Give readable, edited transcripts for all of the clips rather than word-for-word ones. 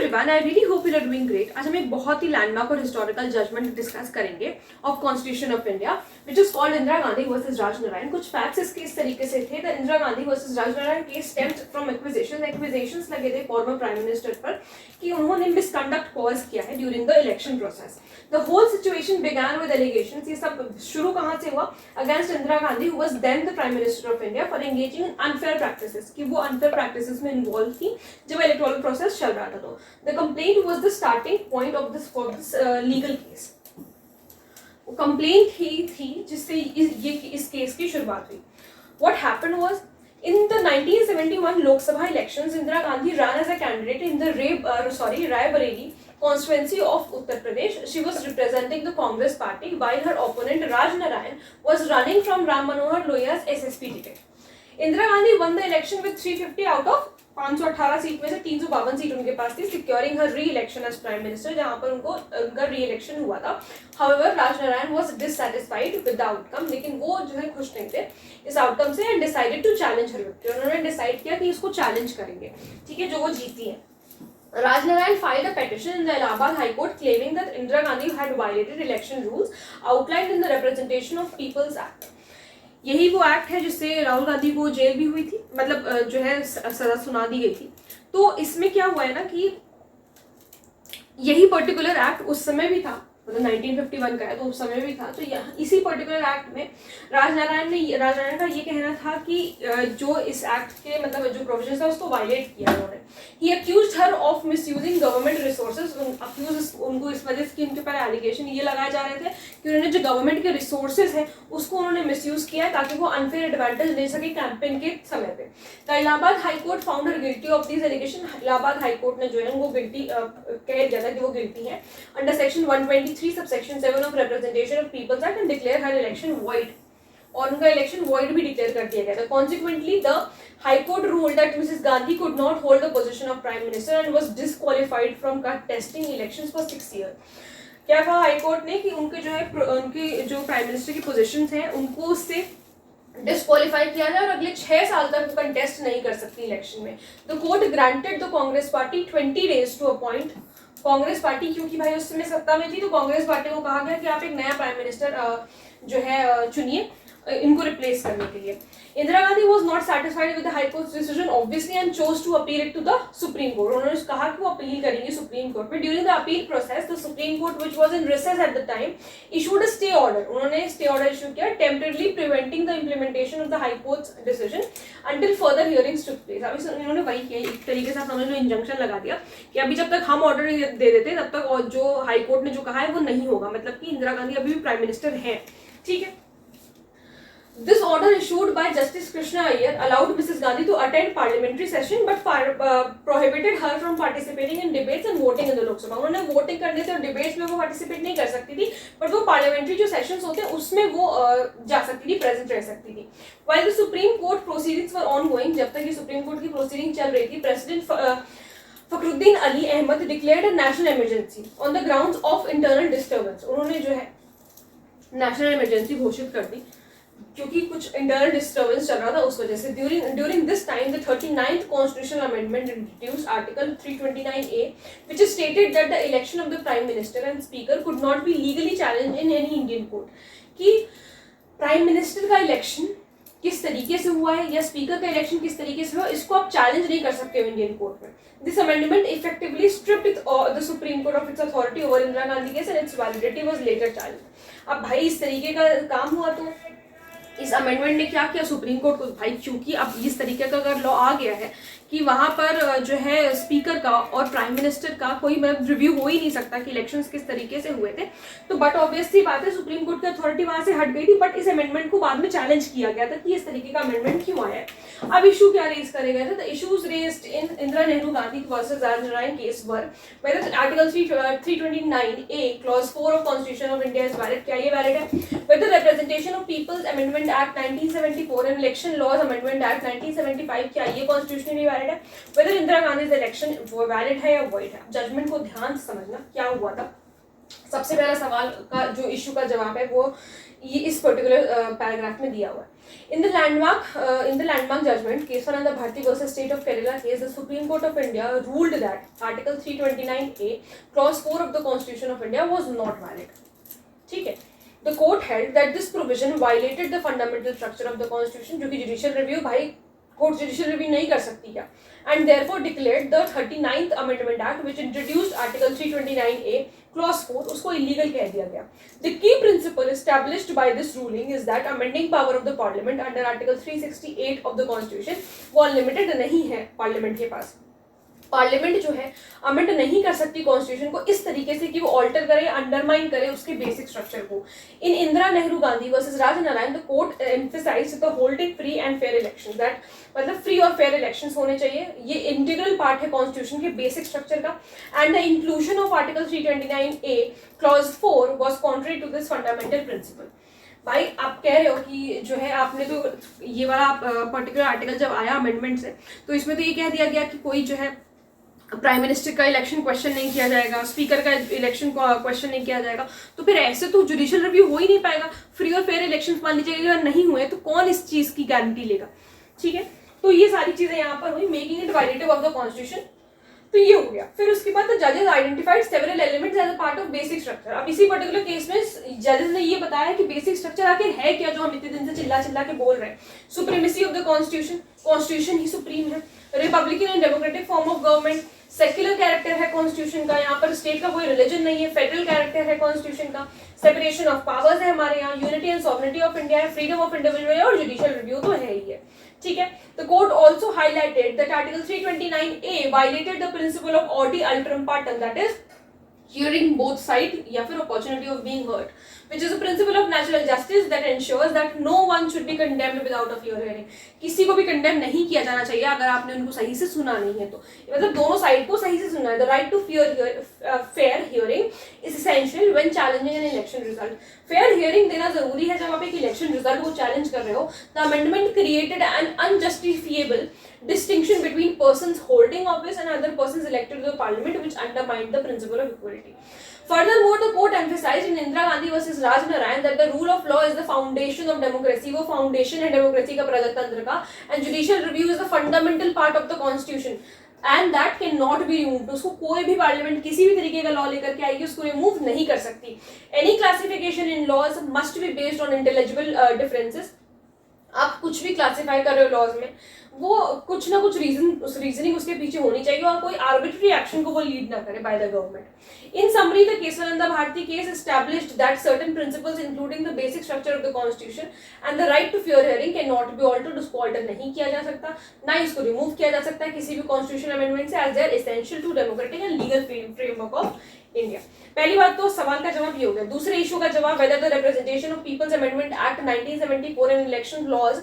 Everyone, I really hope you are doing great. आज हम एक बहुत ही लैंडमार्क और हिस्टोरिकल जजमेंट डिस्कस करेंगे of constitution of India which is called Indira Gandhi versus Raj Narain. कुछ फैक्ट्स इसके इस तरीके से थे। The Indira Gandhi versus Raj Narain case stemmed from acquisitions लगे थे फॉर्मर प्राइम मिनिस्टर पर कि उन्होंने मिसकंडक्ट कॉज किया है during the election process. The whole situation began with allegations. ये सब शुरू कहाँ से हुआ? Against Indira Gandhi who was then the prime minister of India for engaging in unfair practices, कि वो अनफेयर प्रैक्टिसेस में इन्वॉल्व थी जब इलेक्टोरल प्रोसेस चल रहा था। तो the complaint was the starting point of this legal case. वो कंप्लेंट ही थी जिससे इस केस की शुरुआत हुई। What happened was in the 1971 Lok Sabha elections, Indira Gandhi ran as a candidate in the Rai Bareli constituency of Uttar Pradesh. She was representing the Congress party while her opponent Raj Narayan was running from Ram Manohar Lohiya's SSP ticket. Indira Gandhi won the election with 350 out of 518 seat में से 352 seat उनके पास थी, securing हर री election as prime minister, जहां पर उनका री election हुआ था। However Raj Narayan was dissatisfied with the outcome, लेकिन वो जो है खुश नहीं थे इस आउटकम से and decided to challenge her victory. उन्होंने डिसाइड किया कि इसको चैलेंज करेंगे, ठीक है, जो वो जीती है। Rajnarayan filed a petition in the Allahabad High Court claiming that Indira Gandhi had violated election rules outlined in the Representation of People's Act. यही वो एक्ट है जिससे राहुल गांधी को जेल भी हुई थी, मतलब जो है सजा सुना दी गई थी। तो इसमें क्या हुआ है ना कि यही पर्टिकुलर एक्ट उस समय भी था, मतलब 1951 का है तो उस समय भी था। तो इसी पर्टिकुलर एक्ट में राजनारायण का ये कहना था कि जो इस एक्ट के मतलब जो प्रोविजंस था उसको वायलेट किया उन्होंने। He accused her of misusing government resources. उनको इस वजह से कि उनके ऊपर एलिगेशन ये लगाए जा रहे थे कि उन्होंने जो गवर्नमेंट के रिसोर्सेज हैं उसको उन्होंने मिसयूज किया है ताकि वो अनफेयर एडवांटेज ले सके कैंपेन के समय पे। The Allahabad high court found her guilty of this allegation. Allahabad high court ने जो है उनको गिल्टी कह दिया था कि वो गिल्टी है under section 123 subsection 7 of representation of people's act and declare her election void, और उनका इलेक्शन वॉइड भी डिक्लेयर कर दिया गया था। Consequently the high court ruled that Mrs Gandhi could not hold the position of prime minister and was disqualified from contesting elections for 6 year. क्या कहा high court ने कि उनके जो है उनके जो प्राइम मिनिस्टर की पोजीशंस हैं उनको उससे डिस्क्वालीफाई किया जाए और अगले 6 साल तक वो कंटेस्ट नहीं कर सकती इलेक्शन में। The court granted the Congress party 20 days to appoint. Congress party क्योंकि भाई उस समय सत्ता में थी तो कांग्रेस पार्टी को कहा गया कि आप एक नया प्राइम मिनिस्टर जो है चुनिए इनको रिप्लेस करने के लिए। Indira Gandhi was not satisfied with the high court decision obviously and chose to appeal it to the supreme court. उन्होंने कहा कि वो अपील करेंगे सुप्रीम कोर्ट में। During the appeal process the supreme court which was in recess at the time issued a stay order. उन्होंने stay order issue किया temporarily preventing the implementation of the high court's decision until further hearings took place. अभी इन्होंने वही किया, एक तरीके से आप समझ लो इंजंक्शन लगा दिया कि अभी जब तक हम ऑर्डर दे देते तब तक और जो हाई कोर्ट ने जो कहा है वो नहीं होगा, मतलब कि इंदिरा गांधी अभी भी प्राइम मिनिस्टर है, ठीक है। This order issued by Justice Krishna Iyer allowed Mrs. Gandhi to attend parliamentary session but prohibited her from participating in debates and voting in the Lok Sabha. उन्होंने वोटिंग करने से और डिबेट्स में वो participate नहीं कर सकती थी, बट वो पार्लियामेंट्री जो सेशंस होते हैं उसमें वो जा सकती थी, प्रेजेंट रह सकती थी। While the Supreme Court proceedings were ongoing, जब तक ये सुप्रीम कोर्ट की प्रोसीडिंग चल रही थी, president Fakhruddin Ali Ahmed declared a national emergency on the grounds of internal disturbance. उन्होंने जो है नेशनल इमरजेंसी घोषित कर दी क्योंकि कुछ इंटरनल डिस्टर्बेंस चल रहा था उस वजह से। During this time the 39th constitutional amendment introduced article 329A which stated that the election of the prime minister and speaker could not be legally challenged in any Indian court। कि prime minister का election किस तरीके से हुआ है या speaker का election किस तरीके से हुआ इसको आप चैलेंज नहीं कर सकते हो इंडियन कोर्ट में। This amendment effectively stripped the supreme court of its authority over Indira Gandhi case and its validity was later challenged. अब भाई इस तरीके का काम हुआ तो इस अमेंडमेंट ने क्या किया सुप्रीम कोर्ट को, भाई क्योंकि अब इस तरीके का अगर लॉ आ गया है कि वहां पर जो है स्पीकर का और प्राइम मिनिस्टर का कोई मतलब रिव्यू हो ही नहीं सकता कि इलेक्शंस किस तरीके से हुए थे, तो बट ऑब्वियसली बात है सुप्रीम कोर्ट की अथॉरिटी वहां से हट गई थी। बट इस अमेंडमेंट को बाद में चैलेंज किया गया था कि इस तरीके का अमेंडमेंट क्यों आया है। अब इशू क्या रेज करे गए थे? The issues raised in Indira Nehru Gandhi versus Raj Narain case were whether article 329A clause 4 of constitution of India is valid. क्या ये वैलिड है? Whether representation of people's amendment act 1974 and election laws amendment act 1975 क्या ये constitutionally valid है? Whether Indira Gandhi election वो valid है या void है। जजमेंट को ध्यान से समझना क्या हुआ था। सबसे पहला सवाल का जो इशू का जवाब है वो ये इस पर्टिकुलर पैराग्राफ में दिया हुआ है. In the landmark judgment, case Ananda Bharti versus State of Kerala case, the Supreme Court of India ruled that Article 329A, Clause 4 of the Constitution of India was not valid. ठीक है. The court held that this provision violated the fundamental structure of the Constitution, जो कि judicial review भाई court judicial review नहीं कर सकती क्या, and therefore declared the 39th amendment act which introduced article 329A clause 4 उसको इलीगल कह दिया गया. The key principle established by this ruling is that amending power of the parliament under article 368 of the constitution वो unlimited नहीं है. Parliament के पास parliament जो है अमेंड नहीं कर सकती कॉन्स्टिट्यूशन को इस तरीके से कि वो ऑल्टर करे, अंडरमाइन करे उसके बेसिक स्ट्रक्चर को. In Indira Nehru Gandhi versus Raj Narain the court emphasised the holding free and fair elections, that मतलब फ्री और फेयर इलेक्शंस होने चाहिए. ये इंटीग्रल पार्ट है कॉन्स्टिट्यूशन के बेसिक स्ट्रक्चर का. And the inclusion of article 329A clause 4 was contrary to this fundamental principle. भाई आप कह रहे हो कि जो है आपने तो ये वाला पर्टिकुलर आर्टिकल जब आया अमेंडमेंट से तो इसमें तो ये कह दिया गया कि कोई जो है प्राइम मिनिस्टर का इलेक्शन क्वेश्चन नहीं किया जाएगा, स्पीकर का इलेक्शन क्वेश्चन नहीं किया जाएगा, तो फिर ऐसे तो जुडिशियल रिव्यू हो ही नहीं पाएगा. फ्री और फेयर इलेक्शन मान लीजिए अगर नहीं हुए तो कौन इस चीज की गारंटी लेगा. ठीक है, तो ये सारी चीजें यहाँ पर हुई, making it violative of the constitution. तो ये हो गया. फिर उसके बाद द जजेस identified several elements as a part of basic structure. अब इसी पर्टिकुलर केस में जजेस ने ये बताया कि बेसिक स्ट्रक्चर आखिर है क्या जो हम इतने दिन से चिल्ला चिल्ला के बोल रहे हैं. Supremacy of the constitution, constitution ही सुप्रीम है. Republican and democratic form of government, secular character है कॉन्स्टिट्यूशन का, यहाँ पर स्टेट का कोई रिलीजन नहीं है. फेडरल कैरेक्टर है कॉन्स्टिट्यूशन का. सेपरेशन ऑफ पावर्स है हमारे यहाँ. Unity and sovereignty of India है. फ्रीडम ऑफ इंडिविजुअल है और जुडिशियल रिव्यू तो है ही है. ठीक है. The court also highlighted that article 329A violated the principle of audi alteram partem, that is hearing both side या फिर opportunity of being heard, which is a principle of natural justice that ensures that no one should be condemned without a fair hearing. किसी को भी condemn नहीं किया जाना चाहिए अगर आपने उनको सही से सुना नहीं है तो. मतलब दोनों साइड को सही से सुनना है. The right to fair hearing is essential when challenging an election result. Fair hearing देना जरूरी है जब आप एक election result को challenge कर रहे हो. The amendment created an unjustifiable distinction between persons holding office and other persons elected to the parliament, which undermined the principle of equality. Furthermore, the court emphasized in Indira Gandhi versus Raj Narayan that the rule of law is the foundation of democracy. वो foundation है democracy का, प्रजातंत्र का, and judicial review is the fundamental part of the constitution. And that can not be removed. उसको कोई भी parliament किसी भी तरीके का लॉ लेकर के आएगी उसको रिमूव नहीं कर सकती. Any classification in laws must be based on intelligible differences. आप कुछ भी क्लासिफाई कर रहे हो लॉज में वो कुछ ना कुछ रीजनिंग उसके पीछे होनी चाहिए और कोई आर्बिट्री एक्शन को वो लीड ना करे by the government. In summary the Kesavananda Bharati case established that certain principles including the basic structure of the constitution and the right to fair hearing can not be altered. उसको alter नहीं किया जा सकता, ना इसको रिमूव किया जा सकता है किसी भी कॉन्स्टिट्यूशन अमेंडमेंट से, as they are essential to democratic and legal framework of India. पहली बात तो सवाल का जवाब ये हो गया. दूसरे इशू का जवाब, whether the representation of people's amendment act 1974 and election laws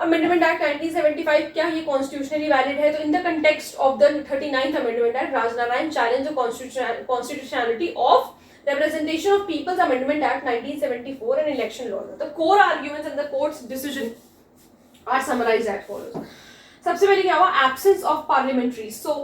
amendment act 1975 क्या ये कॉन्स्टिट्यूशनली वैलिड है. तो in the context of the 39th amendment act Raj Narain challenge the constitutionality of representation of people's amendment act 1974 and election laws. The core arguments and the court's decision are summarized as follows. सबसे पहले क्या हुआ, absence of parliamentaries. So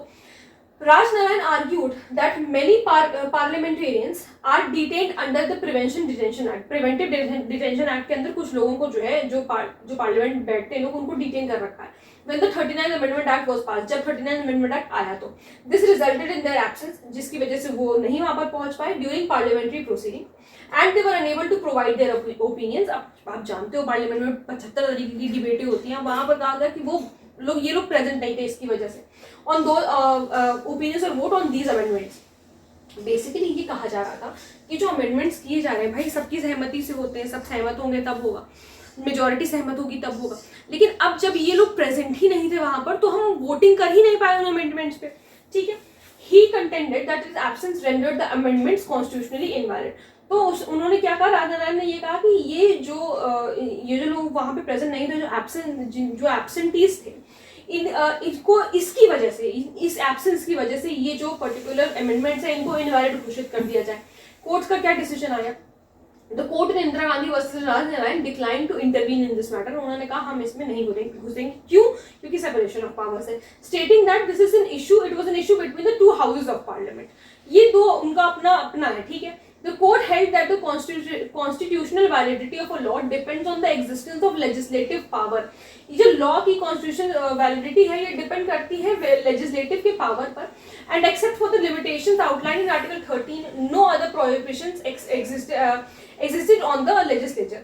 Raj Narayan argued that many parliamentarians are detained under the Prevention Detention Act. Preventive Detention Act के अंदर कुछ लोगों को जो है जो पार्लियामेंट बैठते हैं लोग उनको डिटेन कर रखा है. When the 39th Amendment Act was passed, जब 39th Amendment Act आया तो this resulted in their absence, जिसकी वजह से वो नहीं वहां पर पहुंच पाए during parliamentary proceeding and they were unable to provide their opinions. अब आप जानते हो पार्लियामेंट में 75 तरीके की डिबेटें होती हैं. वहां पर कहा गया कि वो लोग ये लोग प्रेजेंट नहीं थे इसकी वजह से ऑन दो ओपिनियंस और vote on these amendments. Basically ये कहा जा रहा था कि जो अमेंडमेंट्स किए जा रहे हैं भाई सबकी सहमति से होते हैं, सब सहमत होंगे तब होगा, मेजोरिटी सहमत होगी तब होगा. लेकिन अब जब ये लोग प्रेजेंट ही नहीं थे वहां पर तो हम वोटिंग कर ही नहीं पाए उन अमेंडमेंट्स पे. ठीक है. He contended that is absence rendered the amendments constitutionally invalid. तो उन्होंने क्या कहा, राजनारायण ने ये कहा कि ये जो लोग वहां पे प्रेजेंट नहीं थे, जो एब्सेंटीज थे, इनको इसकी वजह से, इस एब्सेंस की वजह से ये जो पर्टिकुलर अमेंडमेंट्स है इनको इनवैलिड घोषित कर दिया जाए. कोर्ट का क्या डिसीजन आया, the court in Indira Gandhi versus Raj Narain decline to intervene in this matter. उन्होंने कहा हम इसमें नहीं घुसेंगे. क्यों? क्योंकि सेपरेशन ऑफ पावर्स है. Stating that this is an issue, it was an issue between the two houses of parliament. ये दो उनका अपना अपना है, ठीक है। The court held that the constitutional validity of a law depends on the existence of legislative power. ये जो law की constitutional validity है ये depend करती है legislative के power पर, and except for the limitations outlined in Article 13, no other prohibitions existed on the legislature.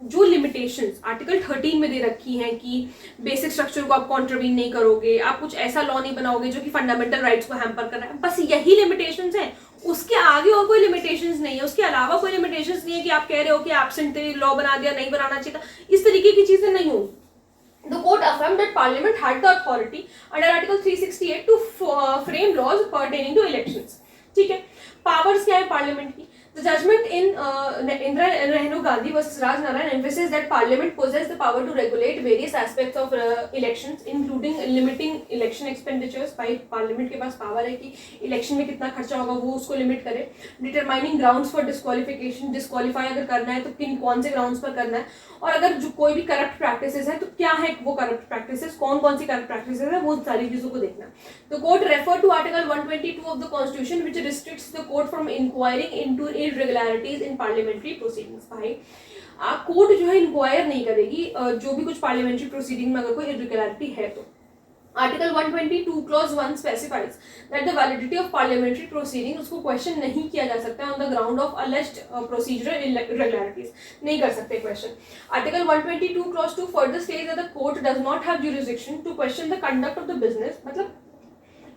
जो लिमिटेशंस आर्टिकल 13 में दे रखी हैं कि बेसिक स्ट्रक्चर को आप कॉन्ट्रवीन नहीं करोगे, आप कुछ ऐसा लॉ नहीं बनाओगे जो कि फंडामेंटल राइट्स को हैम्पर कर रहा है, बस यही लिमिटेशंस हैं, उसके आगे और कोई लिमिटेशंस नहीं है, उसके अलावा कोई लिमिटेशंस नहीं है कि आप कह रहे हो कि एब्सेंट थे लॉ बना दिया, नहीं बनाना चाहिए था, इस तरीके की चीजें नहीं होंगी। The court affirmed that Parliament had the authority under Article 368 to frame laws pertaining to elections. ठीक है, पावर्स क्या है पार्लियामेंट की? The judgment in Indira Rehnu Gandhi versus Raj Narayan emphasizes that Parliament possesses the power to regulate various aspects of elections, including limiting election expenditures. भाई parliament के पास power है कि election में कितना खर्चा होगा वो उसको लिमिट करे, determining grounds for disqualification, disqualify अगर करना है तो कौन से ग्राउंड्स पर करना है, और अगर जो कोई भी करप्ट प्रैक्टिसेस है तो क्या है वो करप्ट प्रैक्टिसेस, कौन सी करप्ट प्रैक्टिसेस है, वो सारी चीजों को देखना। तो court refer to article 122 of the constitution which restricts the court from inquiring into irregularities in parliamentary proceedings. भाई कोर्ट जो है इंक्वायर नहीं करेगी जो भी कुछ पार्लियामेंट्री प्रोसीडिंग में अगर कोई इररेगुलरिटी है तो। Article 122 clause 1 specifies that the validity of parliamentary proceeding उसको क्वेश्चन नहीं किया जा सकता on the ground of alleged procedural irregularities, नहीं कर सकते question. Article 122 clause 2 further states that the court does not have jurisdiction to question the conduct of the business। मतलब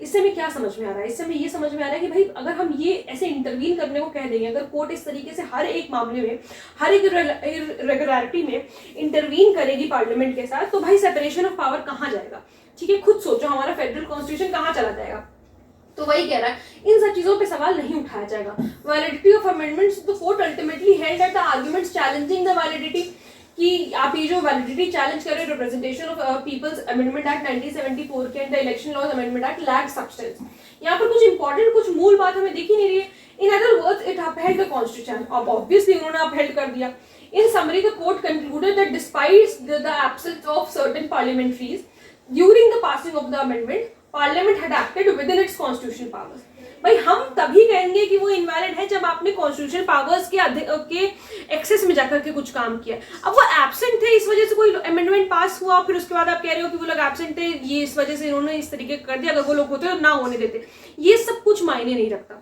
इससे हमें क्या समझ में आ रहा है? इससे हमें ये समझ में आ रहा है कि भाई अगर हम ये ऐसे इंटरवीन करने को कह देंगे, अगर कोर्ट इस तरीके से हर एक मामले में हर एक इरेगुलरिटी में इंटरवीन करेगी पार्लियामेंट के साथ, तो भाई सेपरेशन ऑफ पावर कहाँ जाएगा? ठीक है, खुद सोचो हमारा फेडरल कॉन्स्टिट्यूशन कहाँ चला जाएगा। तो वही कह रहा है इन सब चीजों पे सवाल नहीं उठाया जाएगा। Validity of amendments, the court ultimately held that the arguments challenging the validity, कि आप ये जो वैलिडिटी चैलेंज कर रहे हो representation of people's amendment act 1974 के and the election laws amendment act lack substance, यहाँ पर कुछ इंपॉर्टेंट कुछ मूल बात हमें दिख ही नहीं रही है। In other words it upheld the constitution, अब ऑब्वियसली उन्होंने अपहेल्ड कर दिया। In summary, the court concluded that despite the absence of certain parliamentaries during the passing of the amendment, Parliament had acted within its constitutional powers. भाई हम तभी कहेंगे कि वो इनवैलिड है जब आपने कॉन्स्टिट्यूशनल पावर्स के एक्सेस में जाकर के कुछ काम किया। अब वो एब्सेंट थे, इस वजह से कोई अमेंडमेंट पास हुआ, फिर उसके बाद आप कह रहे हो कि वो लोग एब्सेंट थे, ये इस वजह से इन्होंने इस तरीके कर दिया, अगर वो लोग होते तो ना होने देते। ये सब कुछ मायने नहीं रखता।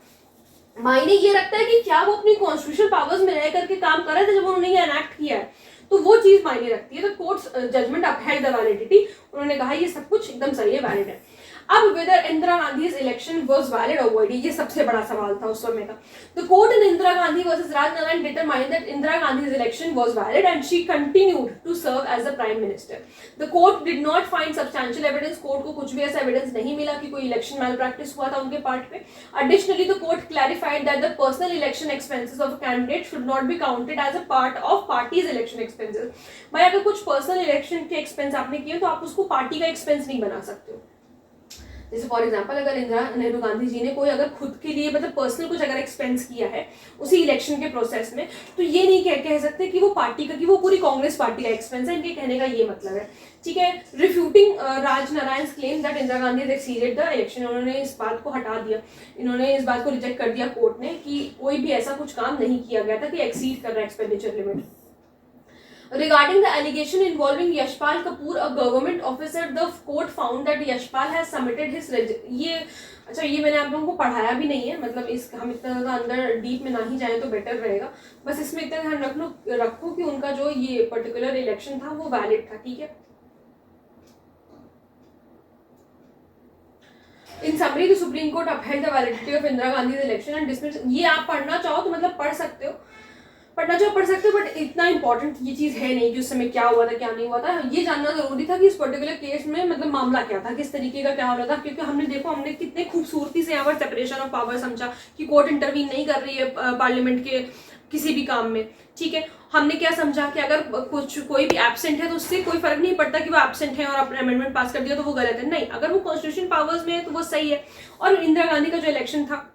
मायने ये रखता है कि क्या वो अपनी कॉन्स्टिट्यूशनल पावर्स में रह करके काम कर रहे थे जब उन्होंने ये एनैक्ट किया है, तो वो चीज मायने रखती है। तो court's judgement upheld the validity, उन्होंने कहा ये सब कुछ एकदम सही है, वैलिड है। अब whether Indira Gandhi's election was valid और वॉइड, ये सबसे बड़ा सवाल था उस समय का। The court in Indira Gandhi versus Raj Narayan determined that Indira Gandhi's election was valid and she continued to serve as the prime minister. The court did not find substantial evidence, court को कुछ भी ऐसा एविडेंस नहीं मिला कि कोई इलेक्शन मैल प्रैक्टिस हुआ था उनके पार्ट पे। Additionally the court clarified that the personal election expenses of a candidate should not be counted as a part of party's election expenses. भाई अगर कुछ पर्सनल इलेक्शन के एक्सपेंस आपने किए तो आप उसको पार्टी का एक्सपेंस नहीं बना सकते हो। जैसे फॉर एग्जांपल अगर इंदिरा नेहरू गांधी जी ने कोई अगर खुद के लिए मतलब पर्सनल कुछ अगर एक्सपेंस किया है उसी इलेक्शन के प्रोसेस में, तो ये नहीं कह सकते कि वो पार्टी का, कि वो पूरी कांग्रेस पार्टी का एक्सपेंस है। इनके कहने का ये मतलब है, ठीक है। Refuting Raj Narain claim that Indira Gandhi exceeded the election, उन्होंने इस बात को हटा दिया, इन्होंने इस बात को रिजेक्ट कर दिया कोर्ट ने कि कोई भी ऐसा कुछ काम नहीं किया गया था कि एक्सीड कर रहा है expenditure limit. Regarding the allegation involving Yashpal Kapoor, a government officer, the court found that Yashpal has submitted his ये अच्छा ये मैंने आप लोगों को पढ़ाया भी नहीं है, मतलब इस हम इतना ज़्यादा अंदर डीप में ना ही जाएं तो बेटर रहेगा। बस इसमें इतना ध्यान रखो कि उनका जो ये पर्टिकुलर इलेक्शन था वो वैलिड था, ठीक है। In summary, the Supreme Court upheld the validity of Indira Gandhi's election and dismissed। ये आप पढ़ना चाहो तो मतलब पढ़ सकते हो, पढ़ना चाहो पढ़ सकते हो, बट इतना इंपॉर्टेंट ये चीज़ है नहीं कि उस समय क्या हुआ था क्या नहीं हुआ था। ये जानना जरूरी था कि इस पर्टिकुलर केस में मतलब मामला क्या था, किस तरीके का क्या हो रहा था, क्योंकि हमने कितने खूबसूरती से यहाँ पर सेपरेशन ऑफ पावर समझा कि कोर्ट इंटरवीन नहीं कर रही है पार्लियामेंट के किसी भी काम में, ठीक है। हमने क्या समझा कि अगर कोई भी एब्सेंट है तो उससे कोई फर्क नहीं पड़ता कि वो एब्सेंट है और अपने अमेंडमेंट पास कर दिया तो वो गलत है, नहीं, अगर वो कॉन्स्टिट्यूशन पावर्स में है तो वो सही है। और इंदिरा गांधी का जो इलेक्शन था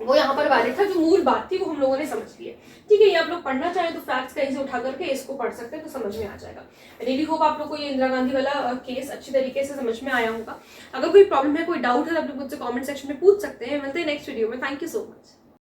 वो यहाँ पर वैलिड था, जो मूल बात थी वो हम लोगों ने समझ ली है। ठीक है, ये आप लोग पढ़ना चाहें तो फैक्ट्स कहीं से उठा करके इसको पढ़ सकते हैं, तो समझ में आ जाएगा। रियली होप आप लोग को ये इंदिरा गांधी वाला केस अच्छी तरीके से समझ में आया होगा। अगर कोई प्रॉब्लम है, कोई डाउट है, तो आप लोग मुझसे कमेंट सेक्शन में पूछ सकते हैं। मिलते हैं नेक्स्ट वीडियो में। Thank you so much.